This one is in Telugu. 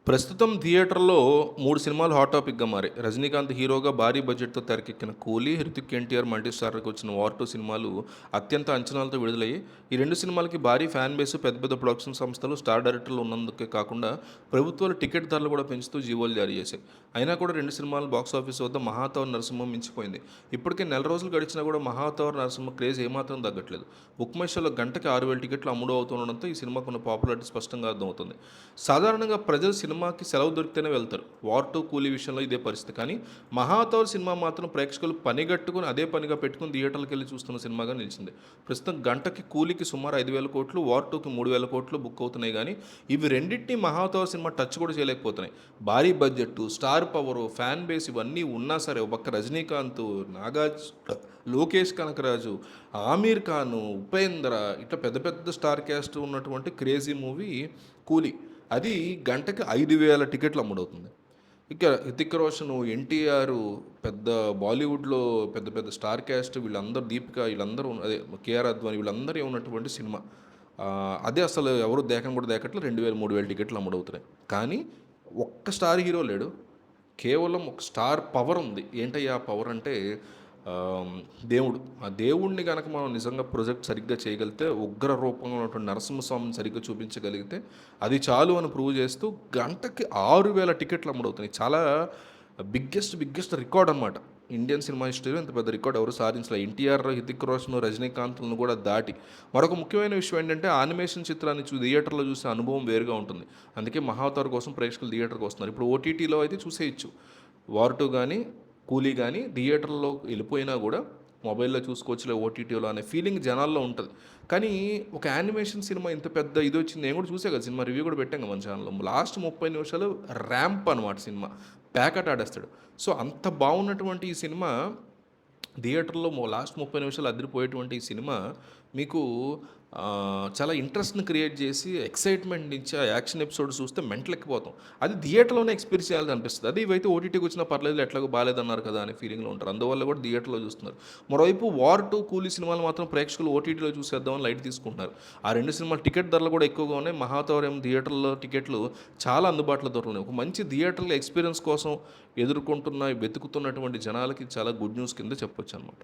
ప్రస్తుతం థియేటర్‌లో 3 సినిమాలు హాట్ టాపిక్‌గా మారాయి. 'రజనీకాంత్' హీరోగా భారీ బడ్జెట్‌తో తెరకెక్కిన 'కూలీ', 'హృతిక్ ఎన్టీఆర్' మల్టీ స్టారర్‌గా వచ్చిన 'వార్ 2' సినిమాలు అత్యంత అంచనాలతో విడుదలయ్యాయి. ఈ 2 సినిమాలకి భారీ ఫ్యాన్ బేస్, పెద్ద పెద్ద ప్రొడక్షన్ సంస్థలు, స్టార్ డైరెక్టర్లు ఉన్నందుకే కాకుండా ప్రభుత్వాలు టికెట్ ధరలు కూడా పెంచుతూ జీవోలు జారీ చేశాయి. అయినా కూడా 2 సినిమాలు బాక్సాఫీస్ వద్ద 'మహాతవర్ నరసింహం' మించిపోయింది. ఇప్పటికే నెల రోజులు గడిచినా కూడా 'మహాతవర్ నరసింహ' క్రేజ్ ఏమాత్రం తగ్గట్లేదు. బుక్ మై షోలో గంటకి 6,000 టికెట్లు అమ్ముడు అవుతుండడంతో ఈ సినిమాకున్న పాపులారిటీ స్పష్టంగా అర్థమవుతుంది. సాధారణంగా ప్రజలు సినిమాకి సెలవు దొరికితేనే వెళ్తారు. 'వార్ 2' 'కూలీ' విషయంలో ఇదే పరిస్థితి. కానీ 'మహాతౌర్' సినిమా మాత్రం ప్రేక్షకులు పనిగట్టుకుని అదే పనిగా పెట్టుకుని థియేటర్లకు వెళ్ళి చూస్తున్న సినిమాగా నిలిచింది. ప్రస్తుతం గంటకి 'కూలీకి' సుమారు 5,000 కోట్లు, 'వార్ 2'కి 3,000 కోట్లు బుక్ అవుతున్నాయి. కానీ ఇవి రెండింటినీ 'మహాతౌర్' సినిమా టచ్ కూడా చేయలేకపోతున్నాయి. భారీ budget, star power, fan base ఇవన్నీ ఉన్నా సరే ఒక పక్క రజనీకాంత్, లోకేష్ కనకరాజు, ఆమీర్ ఖాన్, ఉపేంద్ర ఇట్లా పెద్ద పెద్ద స్టార్ క్యాస్ట్ ఉన్నటువంటి క్రేజీ మూవీ 'కూలీ'. అది గంటకి 5,000 టికెట్లు అమ్ముడవుతుంది. ఇక 'హృతిక్ రోషన్', 'ఎన్టీఆర్' పెద్ద బాలీవుడ్‌లో పెద్ద పెద్ద స్టార్ క్యాస్ట్ వీళ్ళందరూ, 'దీపిక' వీళ్ళందరూ అదే 'కేఆర్ అద్వాని' వీళ్ళందరూ ఉన్నటువంటి సినిమా. అదే అసలు ఎవరు దేకను కూడా దేకట్లే 2,000, 3,000 టికెట్లు అమ్ముడవుతున్నాయి. కానీ ఒక్క స్టార్ హీరో లేడు. కేవలం ఒక స్టార్ పవర్ ఉంది. ఏంటయ్యా ఆ పవర్ అంటే దేవుడు. ఆ దేవుడిని గనక మనం నిజంగా ప్రొజెక్ట్ సరిగ్గా చేయగలిగితే, ఉగ్ర రూపంలో ఉన్నటువంటి నరసింహస్వామిని సరిగ్గా చూపించగలిగితే అది చాలు అని ప్రూవ్ చేస్తూ గంటకి 6,000 టికెట్లు అమ్ముడవుతున్నాయి. చాలా బిగ్గెస్ట్ రికార్డ్ అనమాట. ఇండియన్ సినిమా హిస్టరీలో ఇంత పెద్ద రికార్డ్ ఎవరు సాధించలే. ఎన్టీఆర్, హృతిక్ రోషన్, రజనీకాంత్లను కూడా దాటి. మరొక ముఖ్యమైన విషయం ఏంటంటే యానిమేషన్ చిత్రాన్ని థియేటర్లో చూసే అనుభవం వేరుగా ఉంటుంది. అందుకే 'మహావతార్' కోసం ప్రేక్షకులు థియేటర్కి వస్తున్నారు. ఇప్పుడు ఓటీటీలో అయితే చూసేయచ్చు. 'వార్ 2' కానీ, 'కూలీ' కానీ థియేటర్లో వెళ్ళిపోయినా కూడా మొబైల్లో చూసుకోవచ్చులే ఓటీటీలో అనే ఫీలింగ్ జనాల్లో ఉంటుంది. కానీ ఒక యానిమేషన్ సినిమా ఇంత పెద్ద ఇది వచ్చింది. నేను కూడా చూసే కదా సినిమా, రివ్యూ కూడా పెట్టాం కదా మన ఛానల్లో. లాస్ట్ 30 నిమిషాలు ర్యాంప్ అనమాట సినిమా. ప్యాకెట్ ఆడేస్తాడు. సో అంత బాగున్నటువంటి ఈ సినిమా థియేటర్లో లాస్ట్ 30 నిమిషాలు అదిరిపోయేటువంటి ఈ సినిమా మీకు చాలా ఇంట్రెస్ట్ని క్రియేట్ చేసి ఎక్సైట్మెంట్ ఇచ్చి ఆ యాక్షన్ ఎపిసోడ్ చూస్తే మెంటలెక్కిపోతాం. అది థియేటర్లోనే ఎక్స్పీరియన్స్ చేయాలని అనిపిస్తుంది. అది ఇవైతే ఓటీటీకి వచ్చినా పర్లేదు, ఎట్లాగో బాగాలేదన్నారు కదా అనే ఫీలింగ్లో ఉంటారు. అందువల్ల కూడా థియేటర్లో చూస్తున్నారు. మరోవైపు 'వార్ 2', 'కూలీ' సినిమాలు మాత్రం ప్రేక్షకులు ఓటీటీలో చూసేద్దామని లైట్ తీసుకుంటున్నారు. ఆ 2 సినిమాలు టికెట్ ధరలు కూడా ఎక్కువగా ఉన్నాయి. 'మహాతౌర్' ఏమో థియేటర్లో టికెట్లు చాలా అందుబాటులో దొరుకుతున్నాయి. ఒక మంచి థియేటర్లో ఎక్స్పీరియన్స్ కోసం వెతుకుతున్నటువంటి జనాలకి చాలా గుడ్ న్యూస్ కింద చెప్పొచ్చు అనమాట.